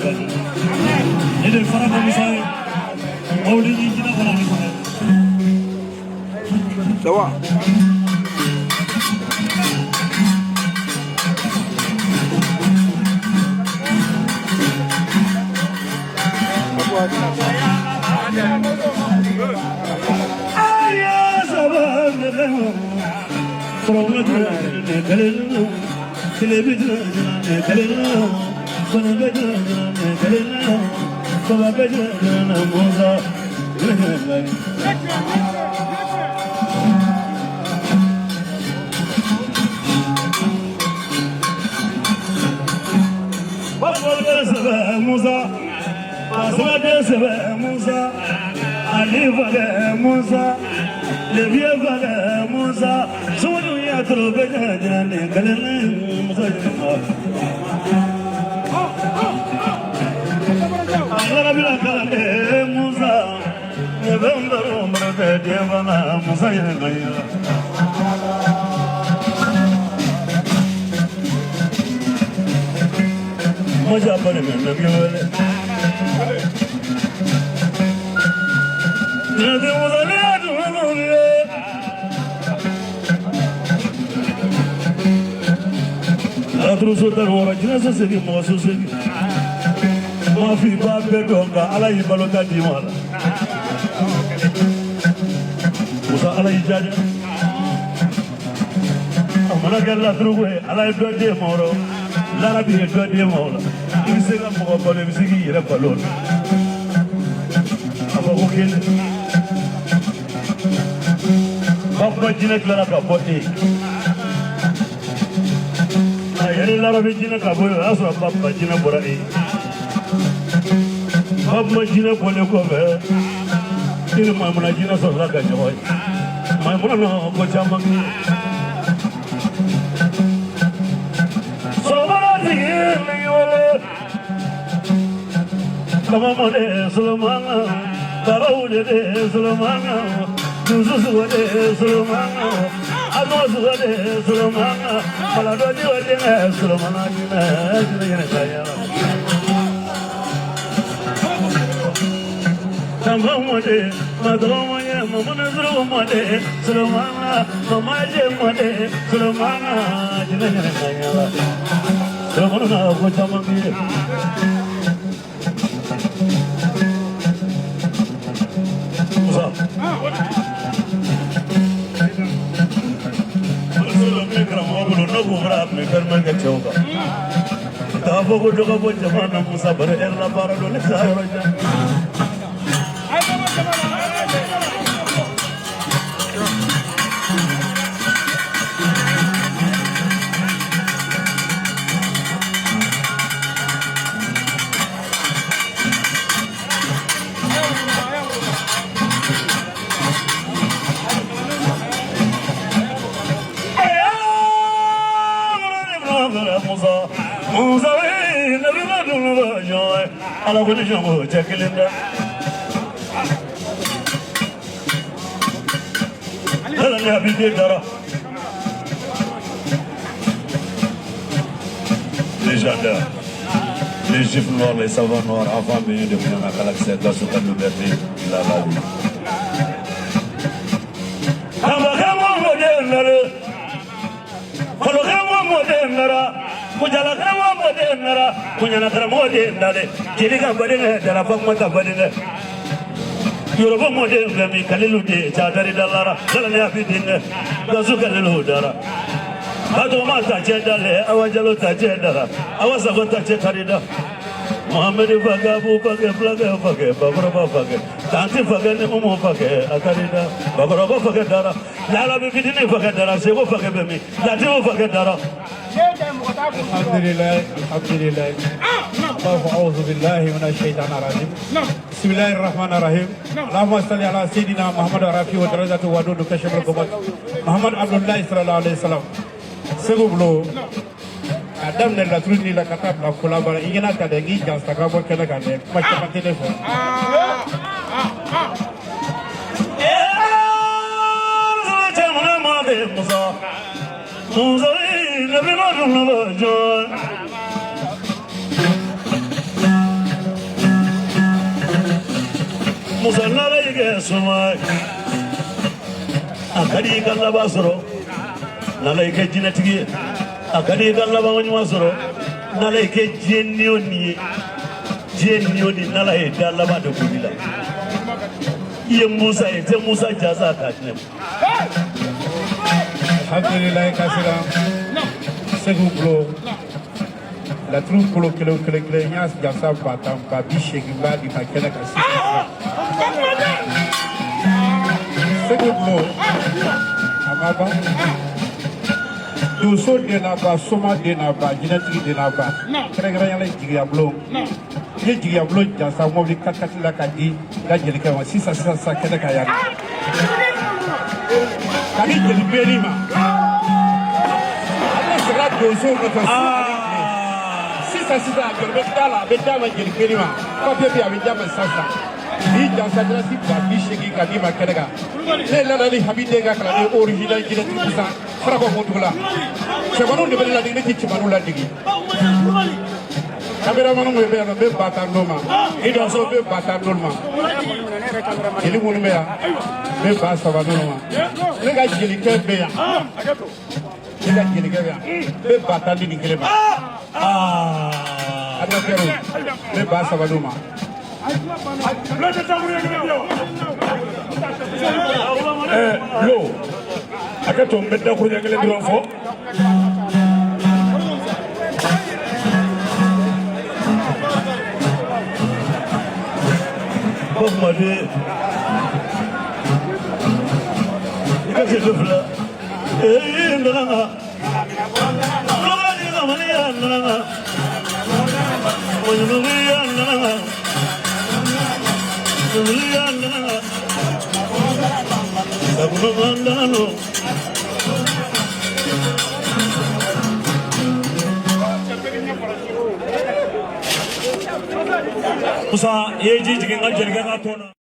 كذي إذا الفرق مساي مولدي كذا فرق مساي سوا يا سبب prometna kalena telebidna kalena banabedna kalena bababedna moza babal saba moza aswad saba moza ali vale moza le vieux vale moza تربجنا كلنا مصجنا أغلب الأكلام موسى يبندر مرد جبنا مصجنا مجابر من نبيول نادي مصليات ونوري أدرس الدروة جنازة سيدي موسو سيدي ما في باب بدونغا على يبالو تادي مالا وصا على يجاجة أمنا قال لا تروه على يبدو دي مورو لا ربي يبدو دي مولا يمسيقا مغبالو يمسيقي يربالون أبا وكيل بابا جنك لنا كابوتي yare larabe jina kabo aso baba jina borai baba jina bole ko be ini mamuna jina so raga joy mamuna no ko chamagi so marati ni wala kama mone sulmana tarawde de sulmana duzu de sulmana Amosu de Sulmana, Maladoni de Sulmana, Tamamode, Madromaya, Mamma Zromade, Sulmana, Mamma Jemade, Sulmana, Sulmana, Wachamaki. Tahu kau juga pun zaman Musa bererla para dulu saya raja. Musa nabi madun joy ala ko jongo cekelinda ala nabi de dara les gendarmes les juifs noirs les savants noirs avant venus de la galaxie dans ce cas d'ouverture il a la vie abagamo modernere kologamo modernere Kujala kama mode nara, kunyana kama mode nare. Kiri ka bade ne, jara fakma ka bade ne. Yoruba mode ngami kalilu de, chadari dalara. Jala ne afi dinne, gazu kalilu dara. Bato ma ta chedale, awajalo ta chedara, awasago ta chekarida. Muhammad fagabu fage fage fage, babra fage. Tanti fage ne mumu fage, akarida. Babra fage dara. Lala bibi ne fage dara, sebo fage bemi. Lati fage dara. الحمد لله أعوذ بالله من الشيطان الرجيم بسم الله الرحمن الرحيم اللهم صل على سيدنا محمد رفيع ودرجته ودود كشف الكبر محمد عبد الله صلى الله عليه وسلم سيغبلو Adam ne la truni la katap la kolabara ingena kadengi jasta kabo kena kane macam telefon Musa nabi madun joy musalla yake suma akadi kallaba soro nalai ke jinatigi akadi kallaba wani masoro nalai ke jennioni nalai dallaba da kubila iya musa ite musa jaza ka ne alhamdulillah kasira segu blo la troupe kilo nyas jasa batam ba bi shegi ba di makela kasi segu blo amaba doso de na ba soma de na ba jinatigi de na ba kere yala jigiya blo ye jigiya blo jasa mobili kakati la kadi la jelika wa sisa keda kaya kadi jeli belima ala sira doso ko sisa gelbe dala be dama jeli belima ko be abi dama sasa ni jasa dra si ba bi shegi kadi ma keda le la ni habide ga kala ni original jeli kusa fara ko mutula se banu de bela digi ci banu la digi kamera manu be no be bata noma ido so be bata noma jeli munu be ya be ba sa ba noma le ga jeli ke be ya le ga jeli ke ya be bata di kele ba ada kero be ba sa ba noma lo akato mbedda ko jangale diro fo Madi ika se dufla ndanga logani ngamani ya ndanga oyunugi ya ndanga oyunugi ya ndanga sabunu mandano Musa yeji jigen ga jirga ga tona